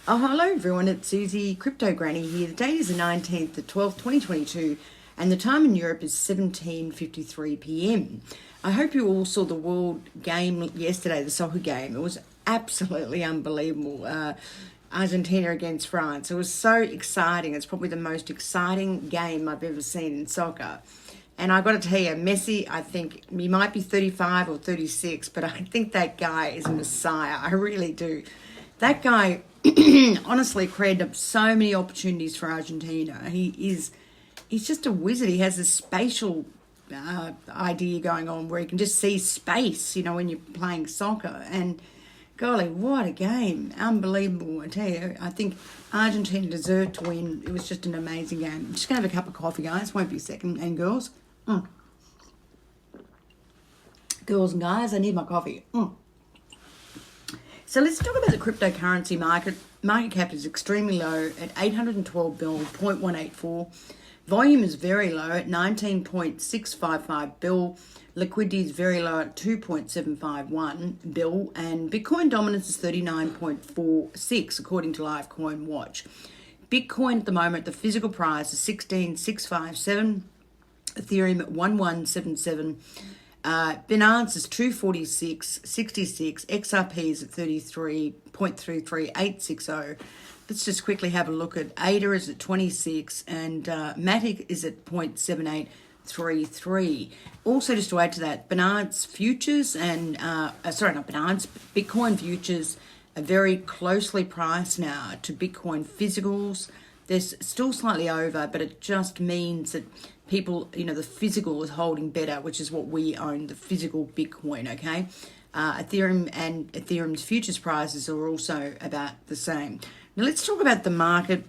Oh, hello everyone, it's Susie, Crypto Granny here. The date is the 19th, the 12th, 2022, and the time in Europe is 17:53 p.m. I hope you all saw the World game yesterday, the soccer game. It was absolutely unbelievable. Argentina against France. It was so exciting. It's probably the most exciting game I've ever seen in soccer. And I got to tell you, Messi, I think he might be 35 or 36, but I think that guy is a messiah. I really do. That guy honestly created so many opportunities for Argentina. He's just a wizard. He has this spatial idea going on where he can just see space, when you're playing soccer. And golly, what a game. Unbelievable, I tell you. I think Argentina deserved to win. It was just an amazing game. I'm just going to have a cup of coffee, guys. Won't be a second. And girls. Girls and guys, I need my coffee. So let's talk about the cryptocurrency market. Market cap is extremely low at 812 bill, 0.184. Volume is very low at 19.655 bill. Liquidity is very low at 2.751 bill. And Bitcoin dominance is 39.46 according to Livecoin Watch. Bitcoin at the moment, the physical price is 16,657. Ethereum at 1177. Binance is 246.66. XRP is at 33.33860. Let's just quickly have a look at ADA is at 26 and Matic is at 0.7833. Also, just to add to that, Binance futures and Bitcoin futures are very closely priced now to Bitcoin physicals. They're still slightly over, but it just means that people, the physical is holding better, which is what we own, the physical Bitcoin, okay? Ethereum and Ethereum's futures prices are also about the same. Now let's talk about the market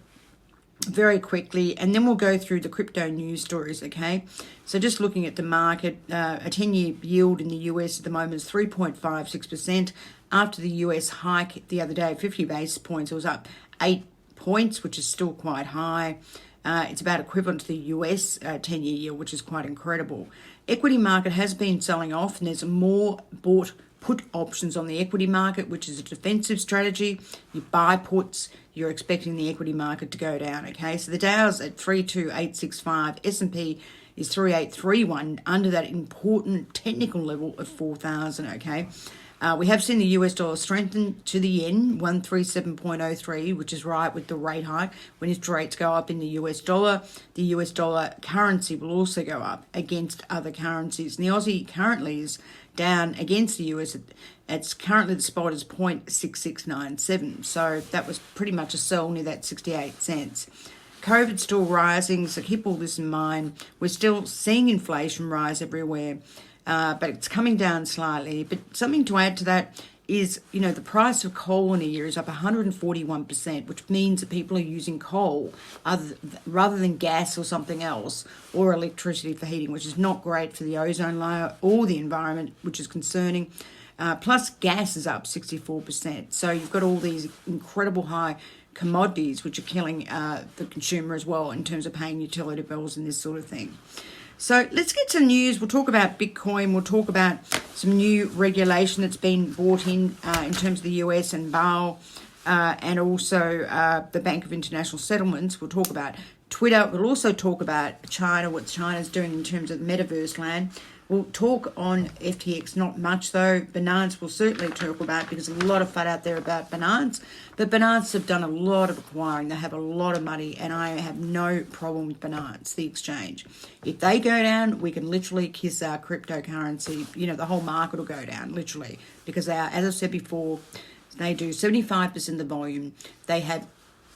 very quickly, and then we'll go through the crypto news stories, okay? So just looking at the market, a 10-year yield in the US at the moment is 3.56%. After the US hike the other day, 50 basis points, it was up 8 points, which is still quite high. It's about equivalent to the US 10-year yield, which is quite incredible. Equity market has been selling off, and there's more bought put options on the equity market, which is a defensive strategy. You buy puts, you're expecting the equity market to go down, okay? So the Dow's at 32865, S&P is 3831, under that important technical level of 4,000, okay? We have seen the US dollar strengthen to the yen, 137.03, which is right with the rate hike. When interest rates go up in the US dollar currency will also go up against other currencies. And the Aussie currently is down against the US. It's currently the spot is 0.6697. So that was pretty much a sell near that 68 cents. COVID's still rising, so keep all this in mind. We're still seeing inflation rise everywhere. But it's coming down slightly. But something to add to that is, the price of coal in a year is up 141%, which means that people are using coal rather than gas or something else, or electricity for heating, which is not great for the ozone layer or the environment, which is concerning. Plus, gas is up 64%. So you've got all these incredible high commodities, which are killing the consumer as well in terms of paying utility bills and this sort of thing. So let's get to the news. We'll talk about Bitcoin. We'll talk about some new regulation that's been brought in terms of the US and BAL, and also the Bank of International Settlements. We'll talk about Twitter. We'll also talk about China, what China's doing in terms of the MetaVerse land. We'll talk on FTX, not much though. Binance we'll certainly talk about because there's a lot of fun out there about Binance. But Binance have done a lot of acquiring. They have a lot of money, and I have no problem with Binance, the exchange. If they go down, we can literally kiss our cryptocurrency. The whole market will go down, literally. Because they are, as I said before, they do 75% of the volume. They have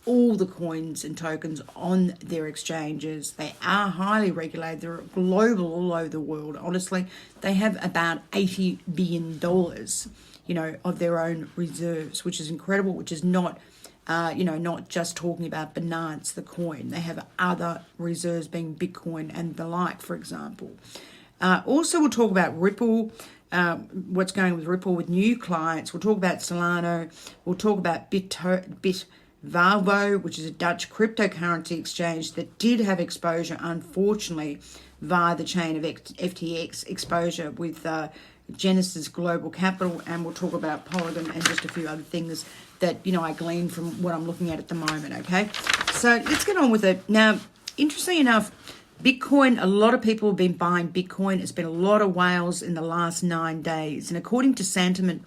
all the coins and tokens on their exchanges. They are highly regulated. They're global all over the world. Honestly, they have about $80 billion, of their own reserves, which is incredible, which is not, not just talking about Binance, the coin. They have other reserves being Bitcoin and the like, for example. Also, we'll talk about Ripple, what's going with Ripple with new clients. We'll talk about Solana. We'll talk about Bitvavo, which is a Dutch cryptocurrency exchange that did have exposure, unfortunately, via the chain of FTX exposure with Genesis Global Capital, and we'll talk about Polygon and just a few other things that, I glean from what I'm looking at the moment, okay? So let's get on with it. Now, interestingly enough, Bitcoin, a lot of people have been buying Bitcoin. It's been a lot of whales in the last 9 days. And according to Santiment,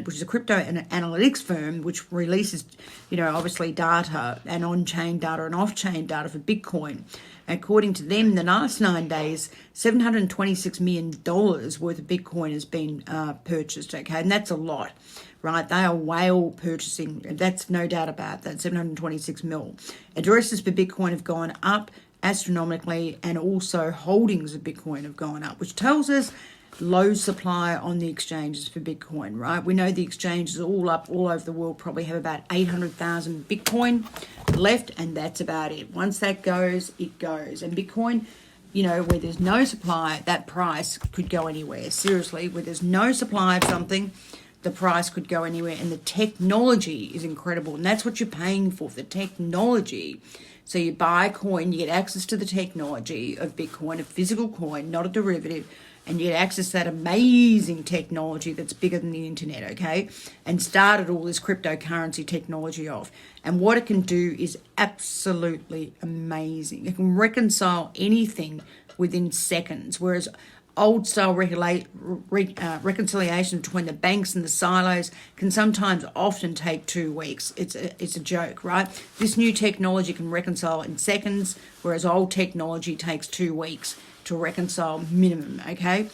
which is a crypto analytics firm, which releases, obviously data and on-chain data and off-chain data for Bitcoin. According to them, in the last 9 days, $726 million worth of Bitcoin has been purchased, okay? And that's a lot, right? They are whale purchasing. That's no doubt about that, 726 mil. Addresses for Bitcoin have gone up astronomically, and also holdings of Bitcoin have gone up, which tells us low supply on the exchanges for Bitcoin, right? We know the exchanges are all up all over the world, probably have about 800,000 Bitcoin left, and that's about it. Once that goes, it goes. And Bitcoin, where there's no supply, that price could go anywhere. Seriously, where there's no supply of something, the price could go anywhere. And the technology is incredible, and that's what you're paying for, the technology. So you buy a coin, you get access to the technology of Bitcoin, a physical coin, not a derivative, and you get access to that amazing technology that's bigger than the internet, okay? And started all this cryptocurrency technology off. And what it can do is absolutely amazing. It can reconcile anything within seconds, whereas old-style reconciliation between the banks and the silos can sometimes often take 2 weeks. It's a joke, right? This new technology can reconcile in seconds, whereas old technology takes 2 weeks to reconcile minimum, okay?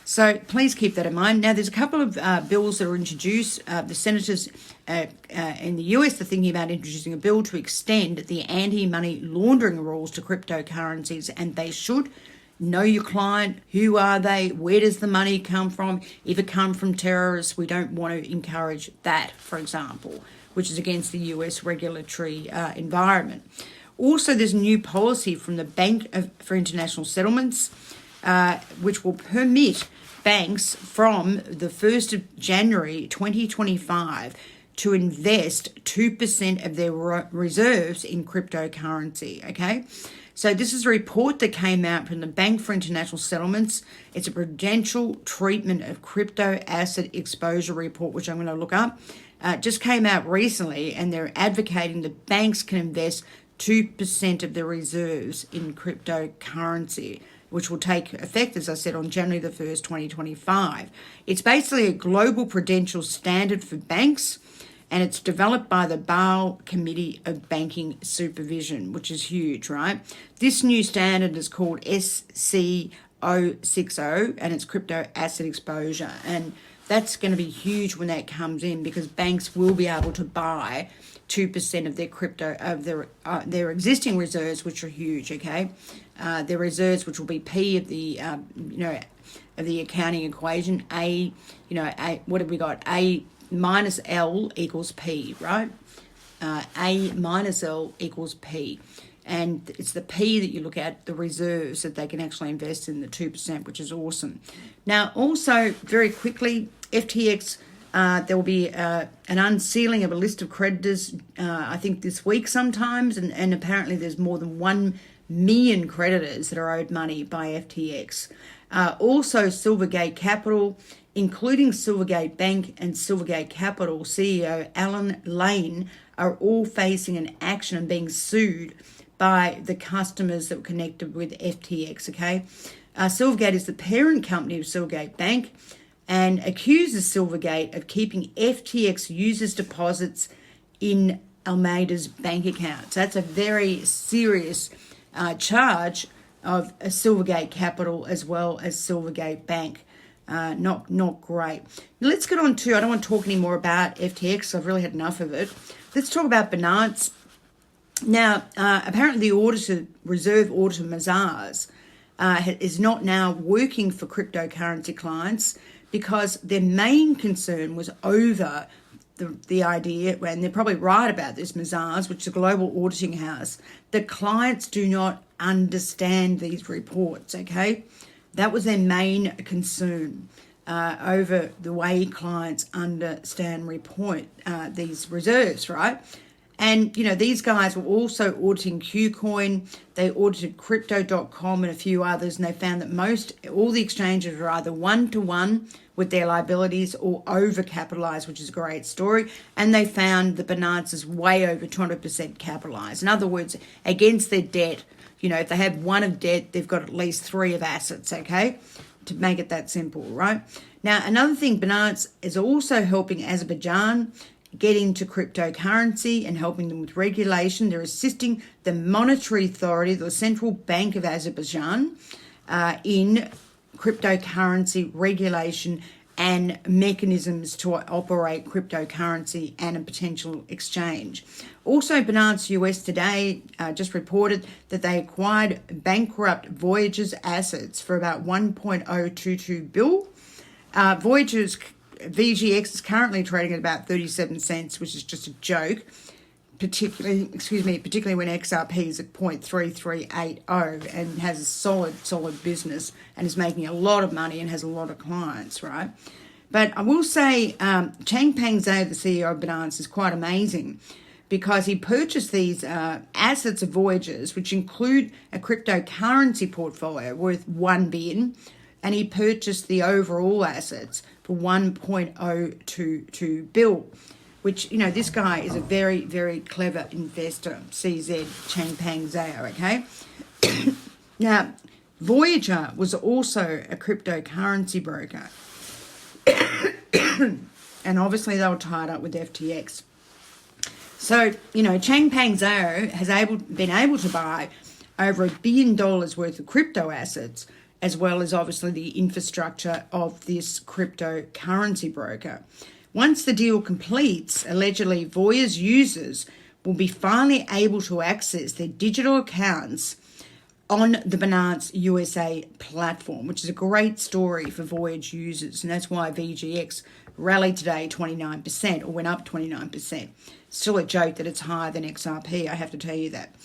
So please keep that in mind. Now, there's a couple of bills that are introduced. The senators in the US are thinking about introducing a bill to extend the anti-money laundering rules to cryptocurrencies, and they should. Know your client. Who are they? Where does the money come from? If it comes from terrorists, we don't want to encourage that, for example, which is against the US regulatory environment. Also, there's a new policy from the Bank for International Settlements, which will permit banks from the 1st of January 2025 to invest 2% of their reserves in cryptocurrency, okay? So this is a report that came out from the Bank for International Settlements. It's a prudential treatment of crypto asset exposure report, which I'm going to look up. Just came out recently, and they're advocating that banks can invest 2% of their reserves in cryptocurrency, which will take effect, as I said, on January the 1st, 2025. It's basically a global prudential standard for banks, and it's developed by the Basel Committee of Banking Supervision, which is huge, right? This new standard is called SC060, and it's crypto asset exposure. And that's going to be huge when that comes in, because banks will be able to buy 2% of their crypto, of their existing reserves, which are huge, okay? Their reserves, which will be P of the, of the accounting equation. What have we got? A minus L equals P, right? A minus L equals P. And it's the P that you look at, the reserves that they can actually invest in, the 2%, which is awesome. Now, also, very quickly, FTX, there will be an unsealing of a list of creditors, I think this week sometimes, and apparently there's more than 1 million creditors that are owed money by FTX. Also, Silvergate Capital, including Silvergate Bank and Silvergate Capital CEO Alan Lane, are all facing an action and being sued by the customers that were connected with FTX, okay? Silvergate is the parent company of Silvergate Bank and accuses Silvergate of keeping FTX users' deposits in Almeida's bank accounts. That's a very serious charge of Silvergate Capital as well as Silvergate Bank. Not great. Now let's get on to, I don't want to talk any more about FTX. I've really had enough of it. Let's talk about Binance. Now, apparently the reserve auditor Mazars is not now working for cryptocurrency clients because their main concern was over the idea, and they're probably right about this, Mazars, which is a global auditing house, that clients do not understand these reports, okay? That was their main concern over the way clients understand report these reserves, right? And, these guys were also auditing Qcoin. They audited Crypto.com and a few others, and they found that all the exchanges are either one-to-one with their liabilities or overcapitalized, which is a great story. And they found the Binance is way over 200% capitalized. In other words, against their debt, if they have one of debt, they've got at least three of assets, okay? To make it that simple, right? Now, another thing, Binance is also helping Azerbaijan get into cryptocurrency and helping them with regulation. They're assisting the Monetary Authority, the Central Bank of Azerbaijan, in cryptocurrency regulation and mechanisms to operate cryptocurrency and a potential exchange. Also, Binance US today just reported that they acquired bankrupt Voyager's assets for about 1.022 bill. Voyager's VGX is currently trading at about 37 cents, which is just a joke, particularly when XRP is at 0.3380 and has a solid business and is making a lot of money and has a lot of clients, right? But I will say Changpeng Zhao, the CEO of Binance, is quite amazing because he purchased these assets of Voyagers, which include a cryptocurrency portfolio worth 1 billion, and he purchased the overall assets for 1.022 bill, which, this guy is a very, very clever investor, CZ Changpeng Zhao, okay? Now, Voyager was also a cryptocurrency broker, and obviously they were tied up with FTX. So, Changpeng Zhao has been able to buy over $1 billion worth of crypto assets, as well as obviously the infrastructure of this cryptocurrency broker. Once the deal completes, allegedly Voya's users will be finally able to access their digital accounts on the Binance USA platform, which is a great story for Voyage users, and that's why VGX rallied today 29%, or went up 29%. Still a joke that it's higher than XRP, I have to tell you that.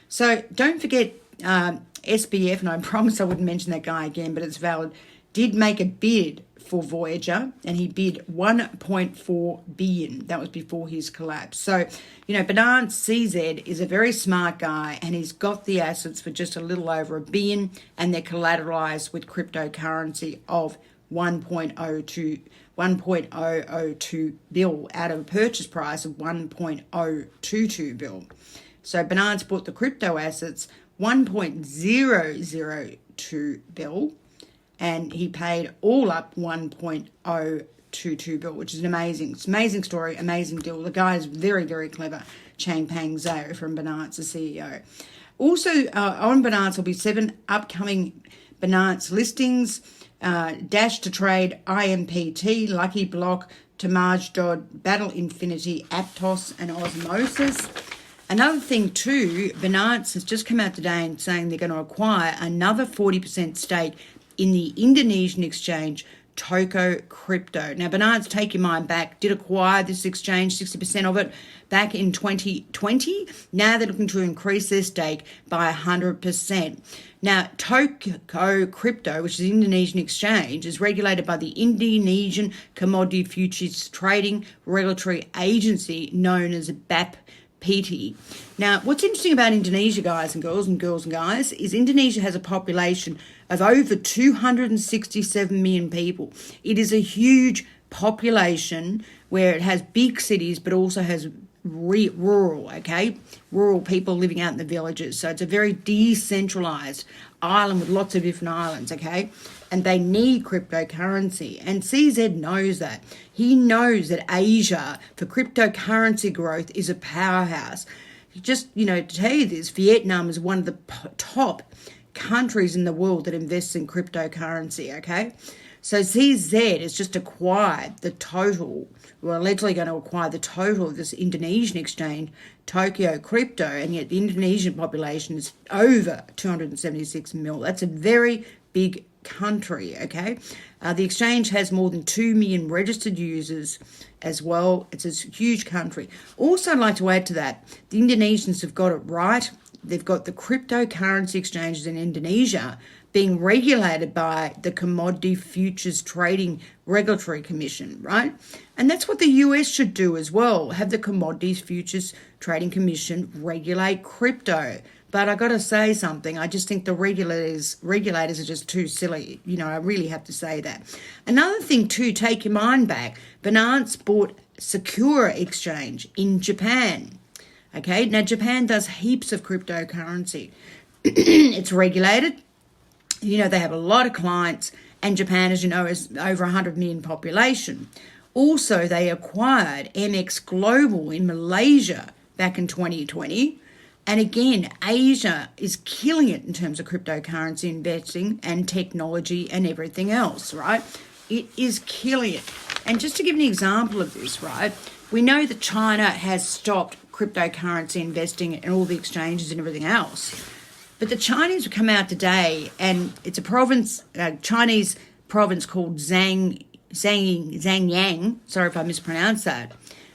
So don't forget SBF, and I promise I wouldn't mention that guy again, but it's valid, did make a bid for Voyager, and he bid 1.4 billion. That was before his collapse. So, Binance CZ is a very smart guy, and he's got the assets for just a little over $1 billion, and they're collateralized with cryptocurrency of 1.002 bill out of a purchase price of 1.022 bill. So Binance bought the crypto assets 1.002 bill, and he paid all up 1.022 bill, which is an amazing story, amazing deal. The guy is very, very clever. Changpeng Zhao from Binance, the CEO. Also, on Binance will be 7 upcoming Binance listings: Dash to Trade, IMPT, Lucky Block, Tamaj, Battle Infinity, Aptos, and Osmosis. Another thing too, Binance has just come out today and saying they're going to acquire another 40% stake in the Indonesian exchange Toko Crypto. Now, Binance, take your mind back, did acquire this exchange, 60% of it, back in 2020. Now they're looking to increase their stake by 100%. Now, Toko Crypto, which is an Indonesian exchange, is regulated by the Indonesian Commodity Futures Trading Regulatory Agency, known as BAPPT. Now, what's interesting about Indonesia, guys and girls, is Indonesia has a population of over 267 million people. It is a huge population where it has big cities, but also has rural people living out in the villages. So it's a very decentralized island with lots of different islands, okay? And they need cryptocurrency. And CZ knows that. He knows that Asia, for cryptocurrency growth, is a powerhouse. Just, to tell you this, Vietnam is one of the top countries in the world that invests in cryptocurrency, okay? So CZ has just acquired the total, we're allegedly going to acquire the total of this Indonesian exchange, Tokyo Crypto, and yet the Indonesian population is over 276 mil. That's a very big country, okay? The exchange has more than 2 million registered users as well. It's a huge country. Also, I'd like to add to that, the Indonesians have got it right. They've got the cryptocurrency exchanges in Indonesia, being regulated by the Commodity Futures Trading Regulatory Commission, right? And that's what the US should do as well, have the Commodities Futures Trading Commission regulate crypto. But I got to say something. I just think the regulators are just too silly. I really have to say that. Another thing too, take your mind back. Binance bought Secure Exchange in Japan. Okay, now Japan does heaps of cryptocurrency. It's regulated. They have a lot of clients, and Japan, as you know, is over 100 million population. Also, they acquired MX Global in Malaysia back in 2020. And again, Asia is killing it in terms of cryptocurrency investing and technology and everything else, right? It is killing it. And just to give an example of this, right, we know that China has stopped cryptocurrency investing in all the exchanges and everything else. But the Chinese have come out today, and it's a Chinese province called Zhangyang. Sorry if I mispronounced that.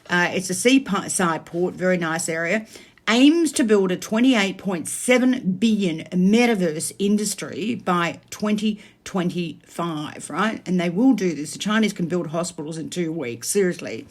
It's a seaside port, very nice area. Aims to build a 28.7 billion MetaVerse industry by 2025, right? And they will do this. The Chinese can build hospitals in 2 weeks, seriously.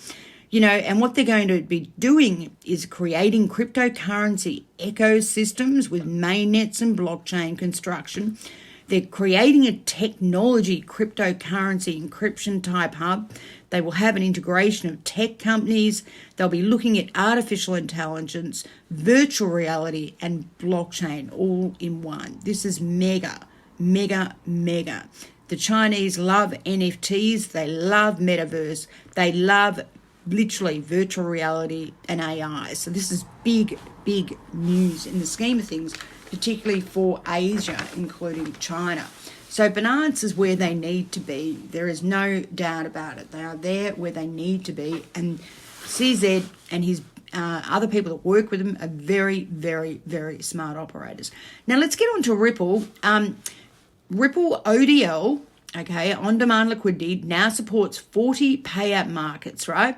And what they're going to be doing is creating cryptocurrency ecosystems with mainnets and blockchain construction. They're creating a technology cryptocurrency encryption type hub. They will have an integration of tech companies. They'll be looking at artificial intelligence, virtual reality, and blockchain all in one. This is mega, mega, mega. The Chinese love NFTs. They love MetaVerse. They love literally virtual reality and AI. So this is big, big news in the scheme of things, particularly for Asia, including China. So Binance is where they need to be. There is no doubt about it. They are there where they need to be. And CZ and his other people that work with him are very, very, very smart operators. Now let's get on to Ripple. Ripple ODL, okay, on-demand liquidity, now supports 40 payout markets, right?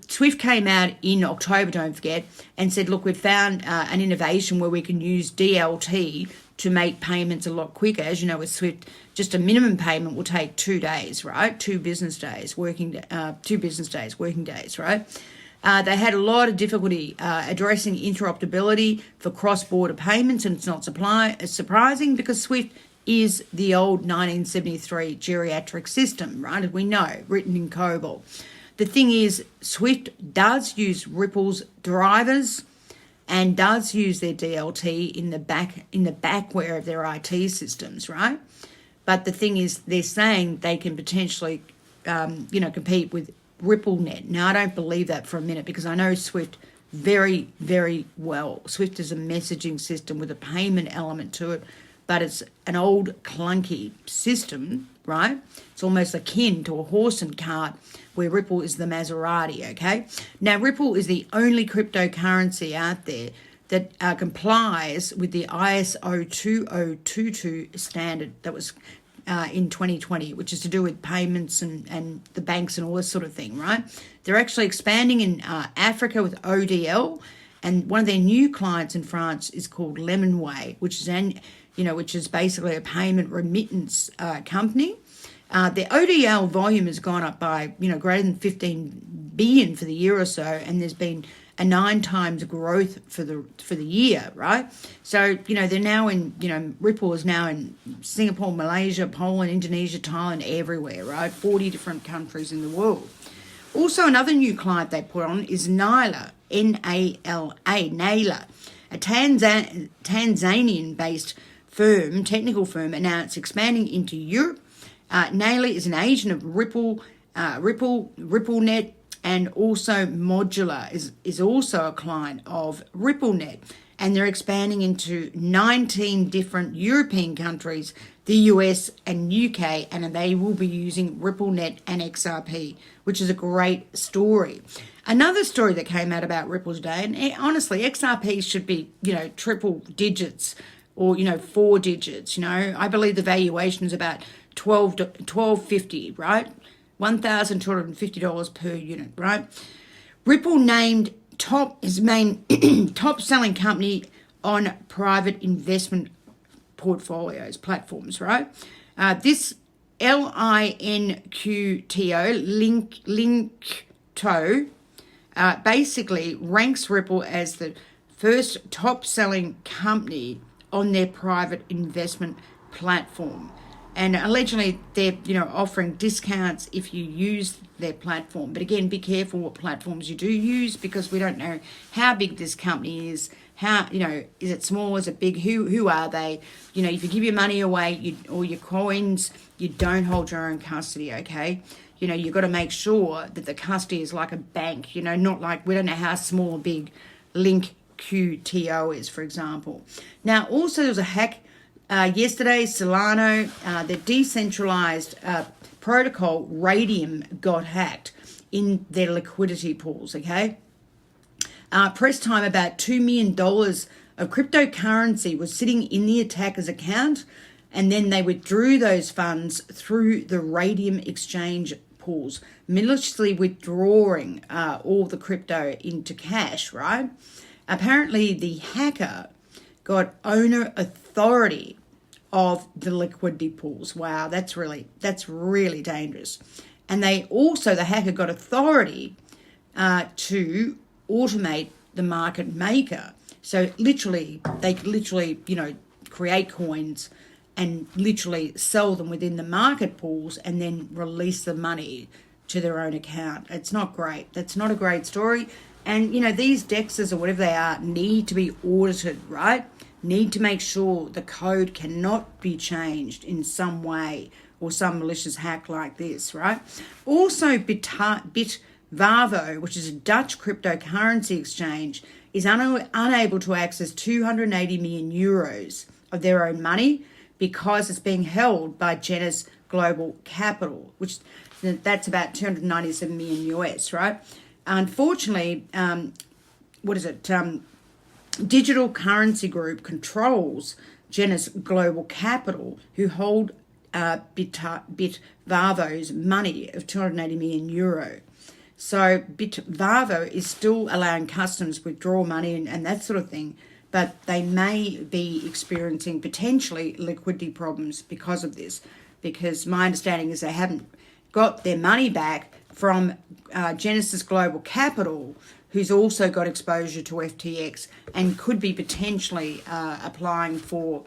Swift came out in October, don't forget, and said, look, we've found an innovation where we can use DLT to make payments a lot quicker. As you know, with Swift, just a minimum payment will take 2 days, right? 2 business days, working days, right? They had a lot of difficulty addressing interoperability for cross-border payments, and it's not surprising because Swift is the old 1973 geriatric system, right? As we know, written in COBOL. The thing is, Swift does use Ripple's drivers and does use their DLT in the backware of their IT systems, right? But the thing is, they're saying they can potentially, compete with Ripplenet. Now, I don't believe that for a minute because I know Swift very, very well. Swift is a messaging system with a payment element to it, but it's an old clunky system, right? It's almost akin to a horse and cart where Ripple is the Maserati, okay? Now, Ripple is the only cryptocurrency out there that complies with the ISO 2022 standard that was in 2020, which is to do with payments and the banks and all this sort of thing, right? They're actually expanding in Africa with ODL, and one of their new clients in France is called Lemonway, which is basically a payment remittance company. The ODL volume has gone up by, greater than 15 billion for the year or so, and there's been a 9 times growth for the year, right? So, they're now in, Ripple is now in Singapore, Malaysia, Poland, Indonesia, Thailand, everywhere, right? 40 different countries in the world. Also, another new client they put on is Naila, Naila, a Tanzanian-based technical firm, announced expanding into Europe. Naila is an agent of Ripplenet, and also Modular is also a client of Ripplenet. And they're expanding into 19 different European countries, the US and UK, and they will be using Ripplenet and XRP, which is a great story. Another story that came out about Ripple today, and honestly, XRP should be, triple digits or, 4 digits, I believe the valuation is about $12.50, right? $1,250 per unit, right? Ripple named his main top selling company on private investment portfolios, platforms, right? This Linkto, basically ranks Ripple as the first top-selling company on their private investment platform. And allegedly, they're offering discounts if you use their platform. But again, be careful what platforms you do use, because we don't know how big this company is. How is it small? Is it big? Who are they? If you give your money away or your coins, you don't hold your own custody. Okay, you've got to make sure that the custody is like a bank. Not like, we don't know how small or big Linkto is, for example. Now, also there was a hack. Yesterday, Solana, the decentralized protocol Radium got hacked in their liquidity pools, okay? Press time, about $2 million of cryptocurrency was sitting in the attacker's account, and then they withdrew those funds through the Radium exchange pools, maliciously withdrawing all the crypto into cash, right? Apparently, the hacker got owner authority of the liquidity pools. Wow, that's really dangerous. And the hacker got authority to automate the market maker. So they could literally, create coins and literally sell them within the market pools and then release the money to their own account. It's not great. That's not a great story. And, these DEXs or whatever they are need to be audited, right? Need to make sure the code cannot be changed in some way or some malicious hack like this, right? Also, Bitvavo, which is a Dutch cryptocurrency exchange, is unable to access 280 million euros of their own money because it's being held by Genesis Global Capital, which that's about 297 million US, right? Unfortunately, Digital Currency Group controls Genesis Global Capital, who hold Bitvavo's money of 280 million euro. So Bitvavo is still allowing customers to withdraw money and that sort of thing, but they may be experiencing potentially liquidity problems because of this, because my understanding is they haven't got their money back from Genesis Global Capital, who's also got exposure to FTX and could be potentially applying for,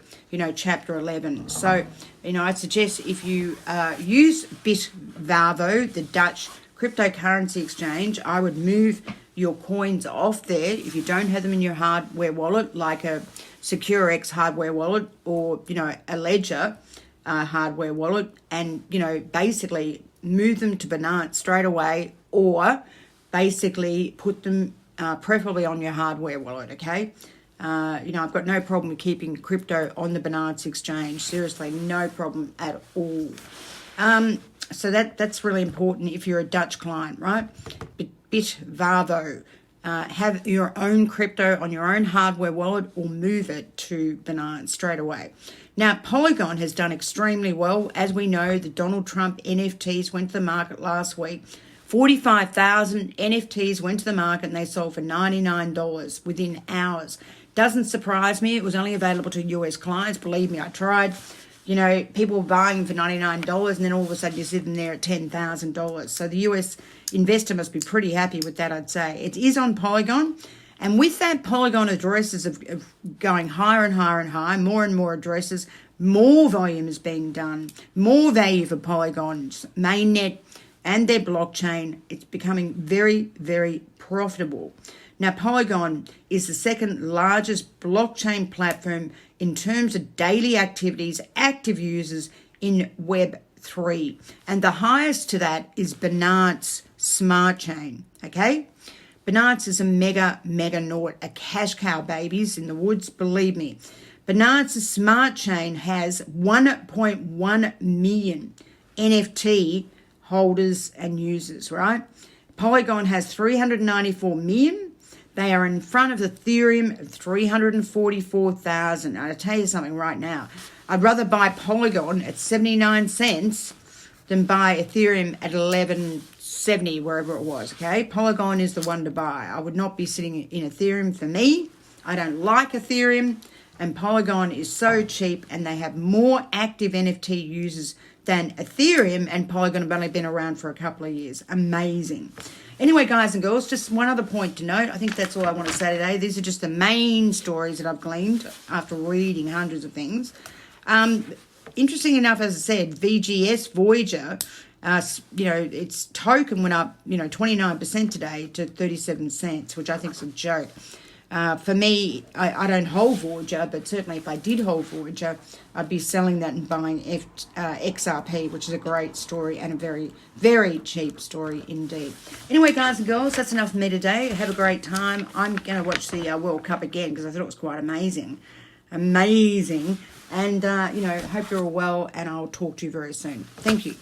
Chapter 11. So, I'd suggest if you use Bitvavo, the Dutch cryptocurrency exchange, I would move your coins off there if you don't have them in your hardware wallet, like a SecureX hardware wallet or, a Ledger hardware wallet, and, basically move them to Binance straight away, or basically put them preferably on your hardware wallet, okay? I've got no problem with keeping crypto on the Binance exchange. Seriously, no problem at all. So that's really important if you're a Dutch client, right? Bitvavo. Have your own crypto on your own hardware wallet or move it to Binance straight away. Now, Polygon has done extremely well. As we know, the Donald Trump NFTs went to the market last week. 45,000 NFTs went to the market and they sold for $99 within hours. Doesn't surprise me. It was only available to US clients. Believe me, I tried. People were buying for $99 and then all of a sudden you're sitting there at $10,000. So the US investor must be pretty happy with that, I'd say. It is on Polygon. And with that, Polygon addresses of going higher and higher and higher, more and more addresses, more volume is being done, more value for Polygon's mainnet and their blockchain. It's becoming very, very profitable. Now, Polygon is the second largest blockchain platform in terms of daily activities, active users in Web3. And the highest to that is Binance Smart Chain, okay? Binance is a mega nort, a cash cow, babies, in the woods, believe me. Binance's Smart Chain has 1.1 million NFT holders and users, right? Polygon has 394 million. They are in front of Ethereum of 344,000. I'll tell you something right now. I'd rather buy Polygon at 79 cents than buy Ethereum at 11.70, wherever it was, okay? Polygon is the one to buy. I would not be sitting in Ethereum for me. I don't like Ethereum. And Polygon is so cheap, and they have more active NFT users than Ethereum, and Polygon have only been around for a couple of years. Amazing. Anyway, guys and girls, just one other point to note. I think that's all I want to say today. These are just the main stories that I've gleaned after reading hundreds of things. Interesting enough, as I said, VGS Voyager, its token went up, 29% today to 37 cents, which I think is a joke. For me, I don't hold Voyager, but certainly if I did hold Voyager, I'd be selling that and buying XRP, which is a great story and a very, very cheap story indeed. Anyway, guys and girls, that's enough for me today. Have a great time. I'm going to watch the World Cup again because I thought it was quite amazing. Amazing. And, hope you're all well, and I'll talk to you very soon. Thank you.